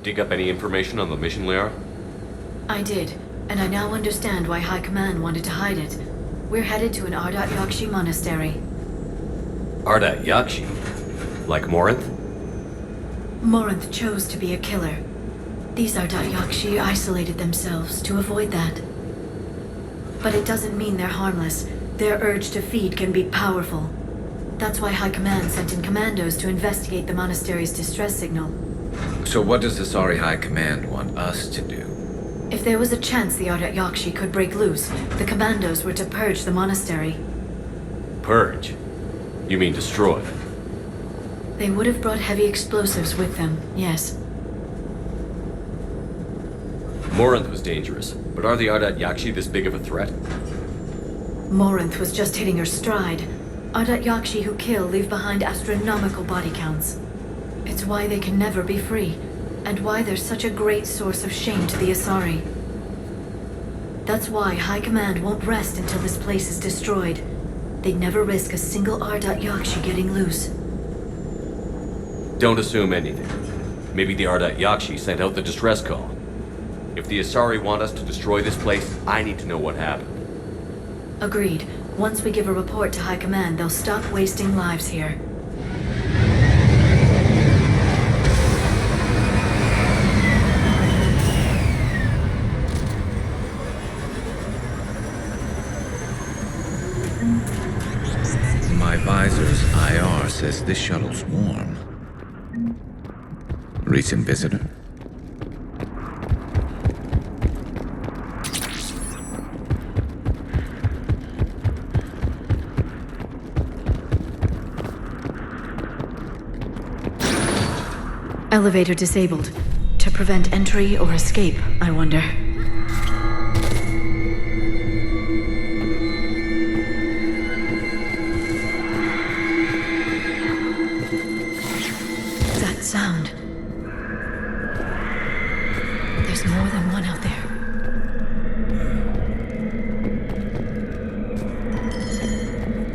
Dig up any information on the mission, Liara? I did, and I now understand why High Command wanted to hide it. We're headed to an Ardat-Yakshi Monastery. Ardat-Yakshi? Like Morinth? Morinth chose to be a killer. These Ardat-Yakshi isolated themselves to avoid that. But it doesn't mean they're harmless. Their urge to feed can be powerful. That's why High Command sent in commandos to investigate the monastery's distress signal. So what does the Asari High Command want us to do? If there was a chance the Ardat-Yakshi could break loose, the commandos were to purge the monastery. Purge? You mean destroy? They would have brought heavy explosives with them, yes. Morinth was dangerous, but are the Ardat-Yakshi this big of a threat? Morinth was just hitting her stride. Ardat-Yakshi who kill leave behind astronomical body counts. It's why they can never be free, and why they're such a great source of shame to the Asari. That's why High Command won't rest until this place is destroyed. They'd never risk a single Ardat-Yakshi getting loose. Don't assume anything. Maybe the Ardat-Yakshi sent out the distress call. If the Asari want us to destroy this place, I need to know what happened. Agreed. Once we give a report to High Command, they'll stop wasting lives here. My visor's IR says this shuttle's warm. Recent visitor? Elevator disabled. To prevent entry or escape, I wonder. That sound. There's more than one out there.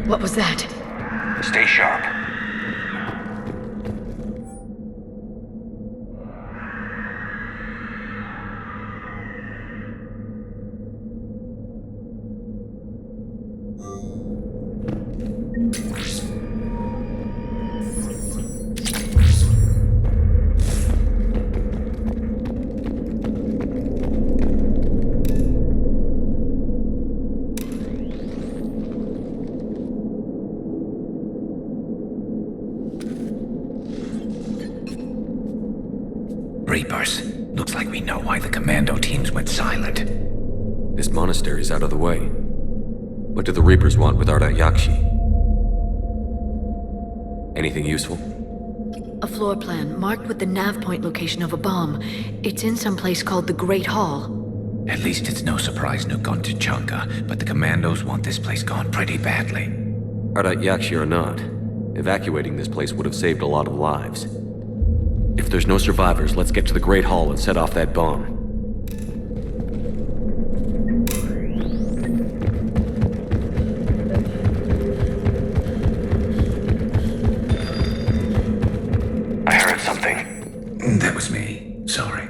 What was that? Stay sharp. things went silent. This monastery's out of the way. What do the Reapers want with Ardat-Yakshi? Anything useful? A floor plan marked with the nav point location of a bomb. It's in some place called the Great Hall. At least it's no surprise Nuke gone to Chunka, but the commandos want this place gone pretty badly. Ardat-Yakshi or not, evacuating this place would have saved a lot of lives. If there's no survivors, let's get to the Great Hall and set off that bomb. I heard something. That was me. Sorry.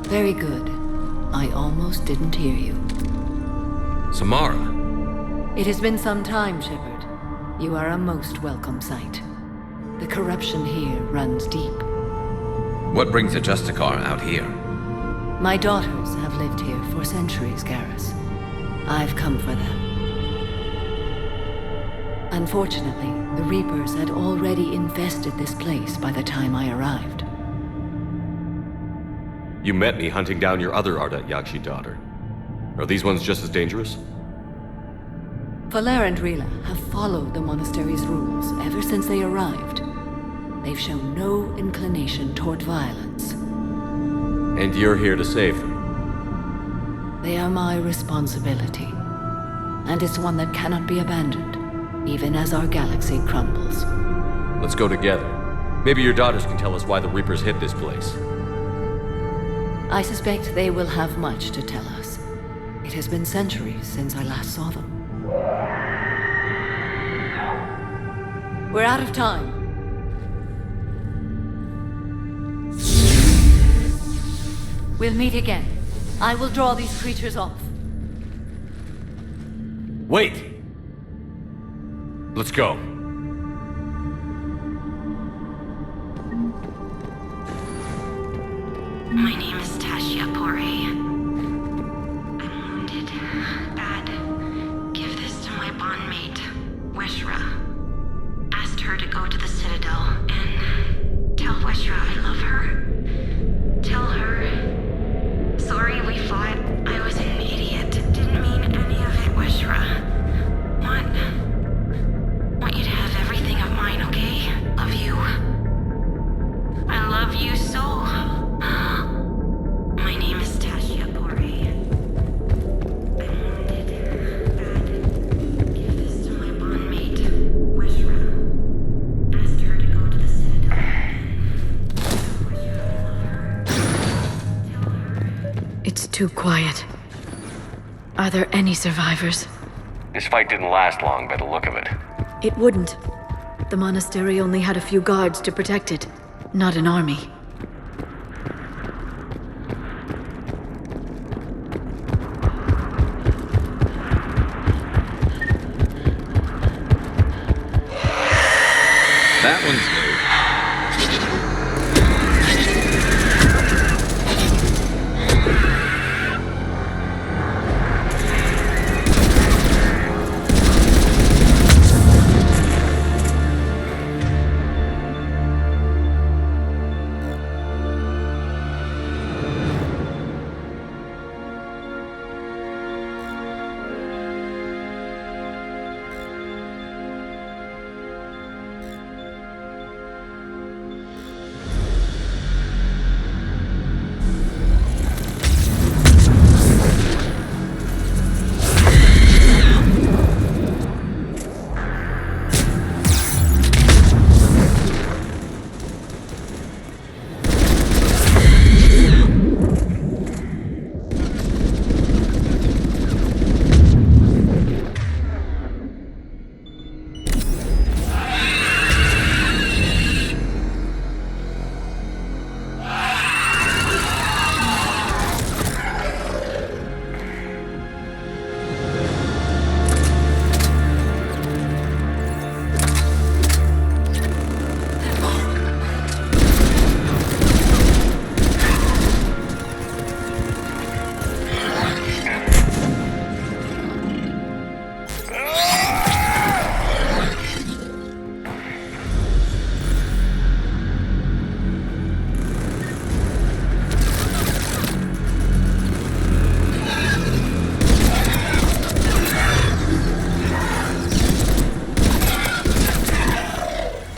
Very good. I almost didn't hear you. Samara! It has been some time, Shepard. You are a most welcome sight. The corruption here runs deep. What brings a justicar out here? My daughters have lived here for centuries, Garrus. I've come for them. Unfortunately, the Reapers had already infested this place by the time I arrived. You met me hunting down your other Ardat-Yakshi daughter. Are these ones just as dangerous? Valer and Rila have followed the monastery's rules ever since they arrived. They've shown no inclination toward violence. And you're here to save them? They are my responsibility. And it's one that cannot be abandoned, even as our galaxy crumbles. Let's go together. Maybe your daughters can tell us why the Reapers hid this place. I suspect they will have much to tell us. It has been centuries since I last saw them. We're out of time. We'll meet again. I will draw these creatures off. Wait! Let's go. My name is Tashia Pore. I'm wounded. Bad. Give this to my bondmate, Weshra. Asked her to go to the Citadel and tell Weshra I love her. Tell her. Sorry we fought. I was an idiot. Didn't mean any of it, Weshra. Want you to have everything of mine, okay? Love you. I love you so. My name is Tashia Pore. I'm wounded. Bad. Give this to my bondmate, Weshra. Asked her to go to the Citadel. Weshra, I love her. Tell her. It's too quiet. Are there any survivors? This fight didn't last long by the look of it. It wouldn't. The monastery only had a few guards to protect it, not an army. That one's new.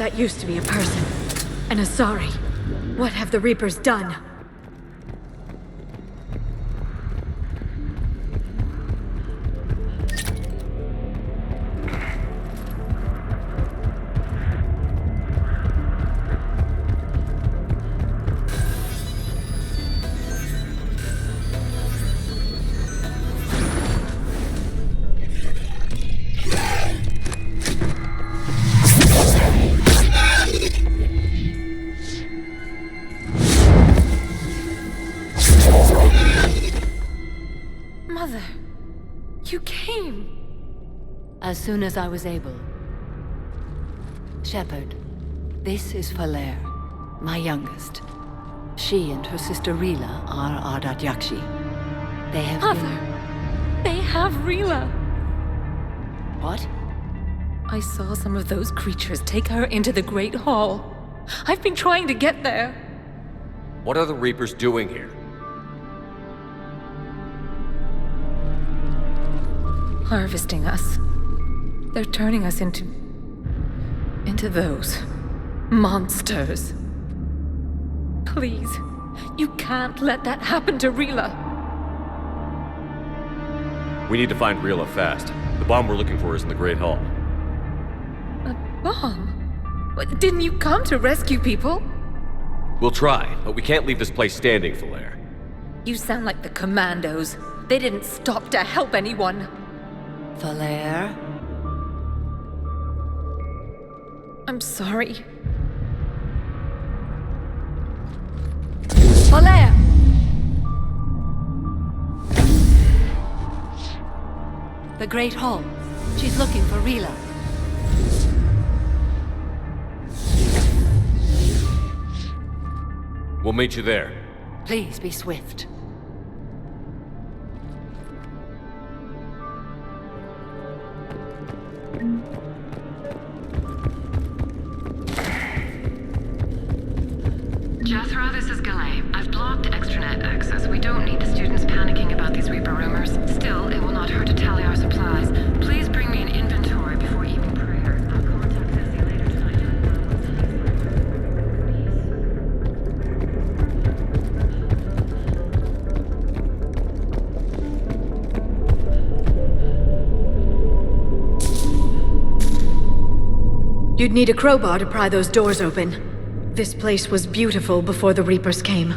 That used to be a person. An Asari. What have the Reapers done? Mother, you came. As soon as I was able. Shepherd, this is Falere, my youngest. She and her sister Rila are Ardat-Yakshi. They have Mother, they have Rila. What? I saw some of those creatures take her into the Great Hall. I've been trying to get there. What are the Reapers doing here? Harvesting us. They're turning us into those monsters. Please, you can't let that happen to Rila. We need to find Rila fast. The bomb we're looking for is in the Great Hall. A bomb? What, didn't you come to rescue people? We'll try, but we can't leave this place standing, Falere. You sound like the commandos. They didn't stop to help anyone. Falere? I'm sorry. Falere! The Great Hall. She's looking for Rila. We'll meet you there. Please be swift. Jethro, this is Galay. I've blocked extranet access. We don't need the students panicking about these Reaper rumors. Still, it will not hurt to tally our supplies. Please bring me an inventory before evening prayer. I'll contact Tessie later tonight. You'd need a crowbar to pry those doors open. This place was beautiful before the Reapers came.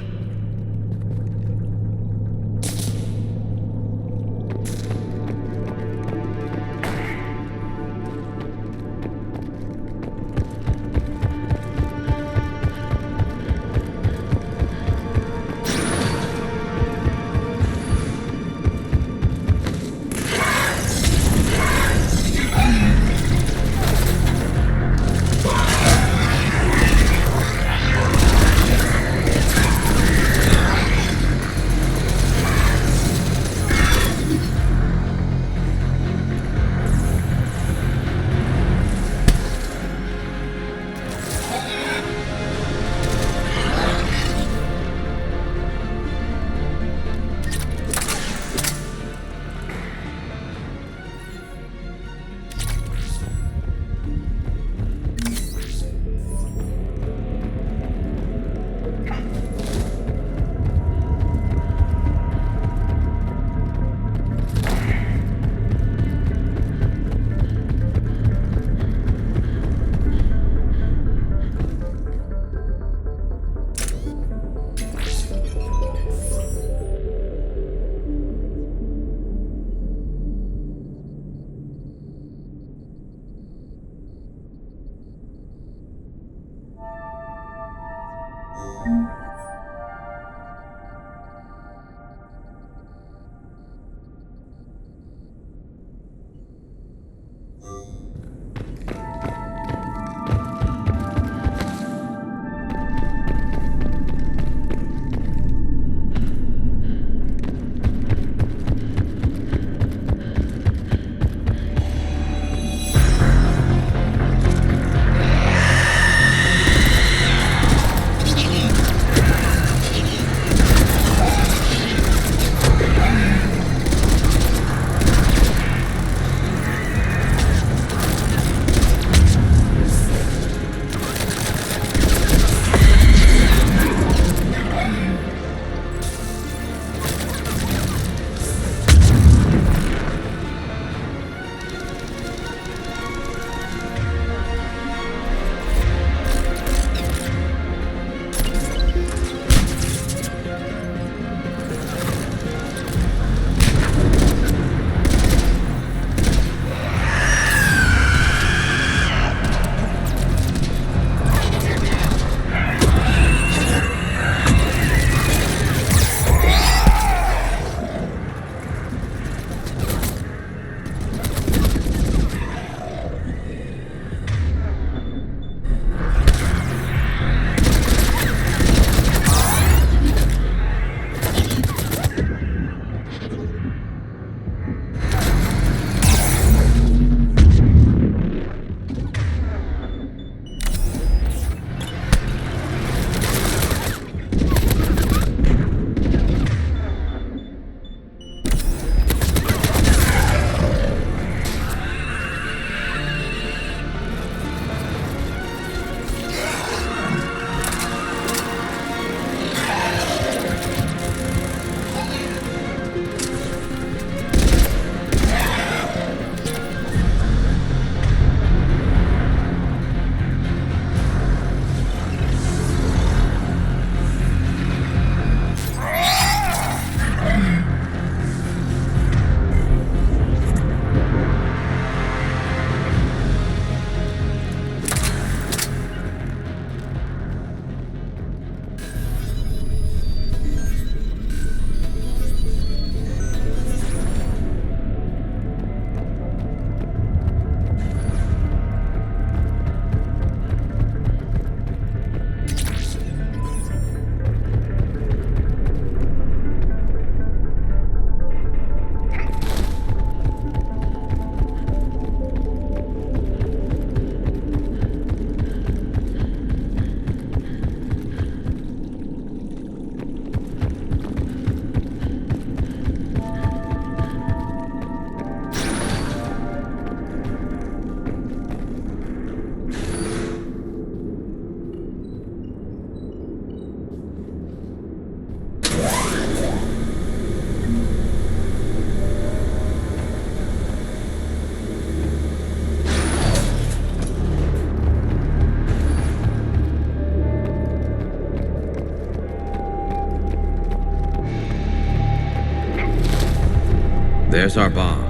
There's our bomb.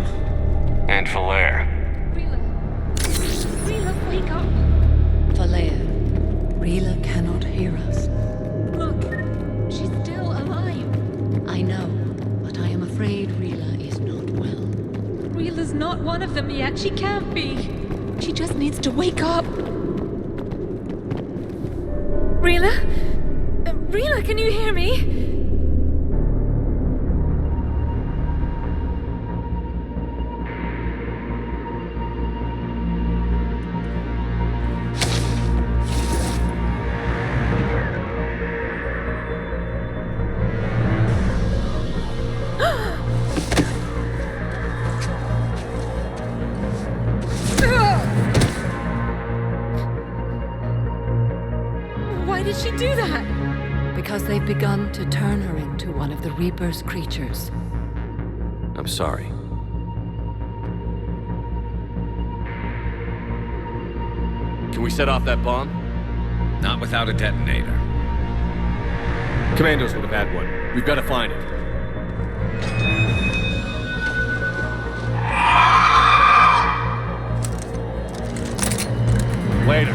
And Falaire. Rila, wake up! Falaire, Rila cannot hear us. Look, she's still alive. I know, but I am afraid Rila is not well. Rila's not one of them yet. She can't be. She just needs to wake up. Rila? Rila, can you hear me? Why did she do that? Because they've begun to turn her into one of the Reaper's creatures. I'm sorry. Can we set off that bomb? Not without a detonator. Commandos would have had one. We've got to find it. Later.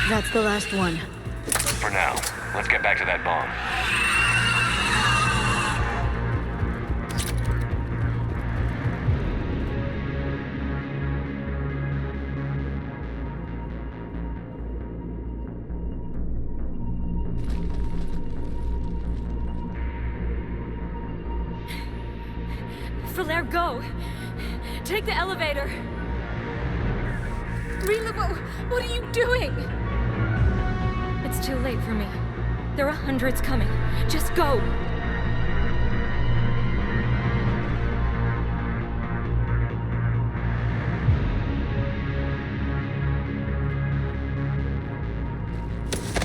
That's the last one. For now, let's get back to that bomb. Falaire, go! Take the elevator! Rila, what are you doing? It's too late for me. There are hundreds coming. Just go!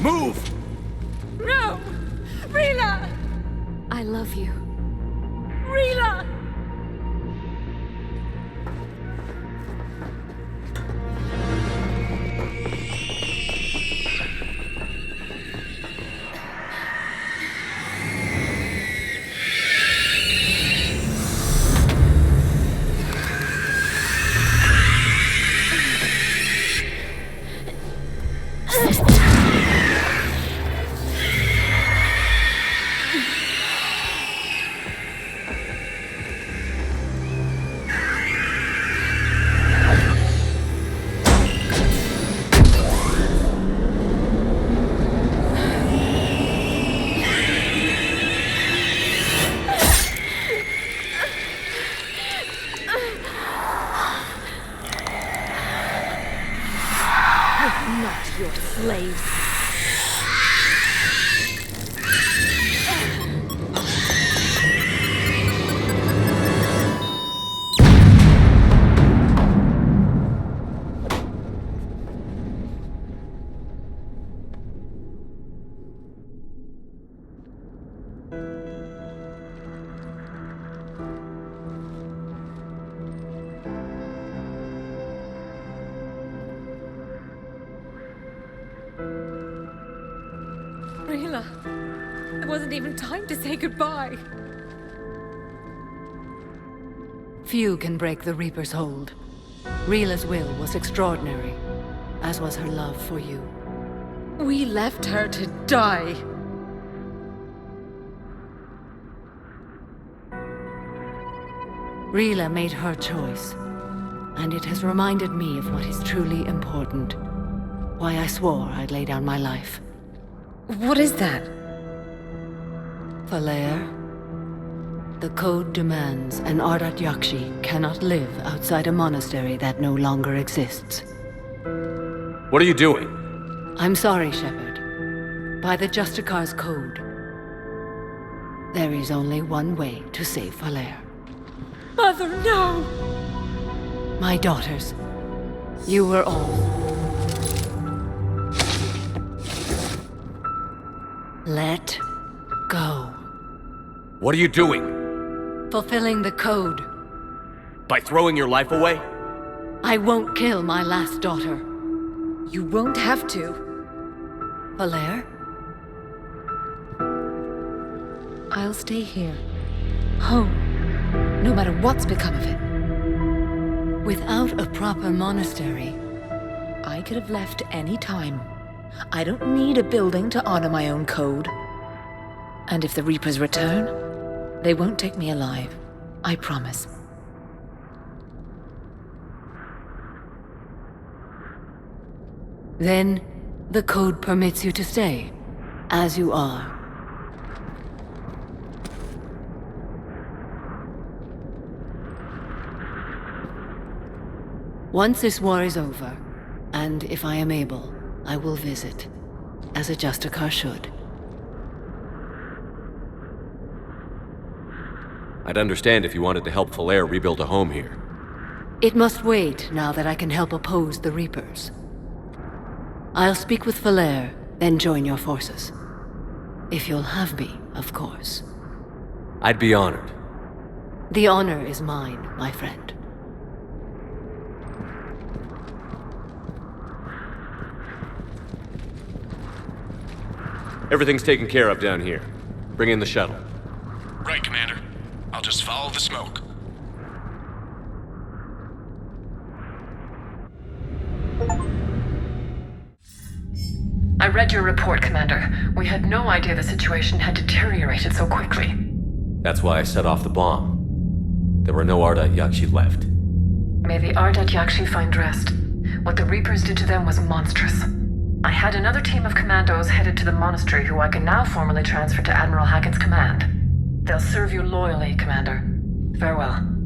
Move! No! Rila! I love you. Rila! Your slaves. Rila, there wasn't even time to say goodbye. Few can break the Reaper's hold. Rila's will was extraordinary, as was her love for you. We left her to die. Rila made her choice, and it has reminded me of what is truly important. Why I swore I'd lay down my life. What is that? Falair, the code demands an Ardat-Yakshi cannot live outside a monastery that no longer exists. What are you doing? I'm sorry, Shepard. By the Justicar's code, there is only one way to save Falair. Mother, no! My daughters, you were all. Let go. What are you doing? Fulfilling the code. By throwing your life away? I won't kill my last daughter. You won't have to. Falair? I'll stay here. Home. No matter what's become of it. Without a proper monastery, I could have left any time. I don't need a building to honor my own code. And if the Reapers return, they won't take me alive. I promise. then the code permits you to stay, as you are. Once this war is over, and if I am able, I will visit, as a justicar should. I'd understand if you wanted to help Falair rebuild a home here. It must wait now that I can help oppose the Reapers. I'll speak with Falair, then join your forces. If you'll have me, of course. I'd be honored. The honor is mine, my friend. Everything's taken care of down here. Bring in the shuttle. Right, Commander. I'll just follow the smoke. I read your report, Commander. We had no idea the situation had deteriorated so quickly. That's why I set off the bomb. There were no Ardat-Yakshi left. May the Ardat-Yakshi find rest. What the Reapers did to them was monstrous. I had another team of commandos headed to the monastery who I can now formally transfer to Admiral Hackett's command. They'll serve you loyally, Commander. Farewell.